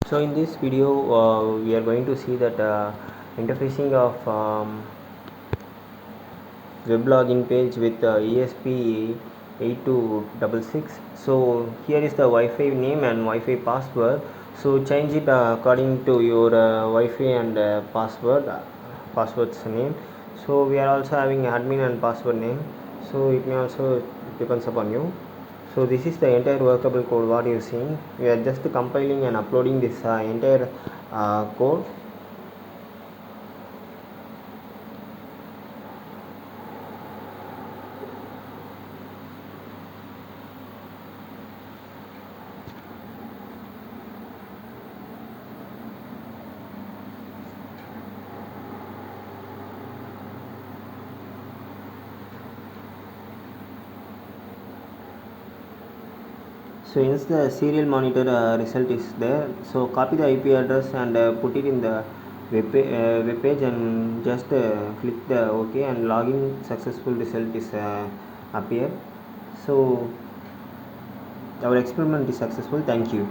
So in this video we are going to see that interfacing of web login page with ESP 8266. So here is the Wi-Fi name and Wi-Fi password. So change it according to your Wi-Fi and password's name. So we are also having admin and password name, so it may also depends upon you. So this is the entire workable code what you are seeing. We are just compiling and uploading this entire code. So hence the serial monitor result is there. So copy the IP address and put it in the web page and just click the OK and login successful result is appear. So our experiment is successful. Thank you.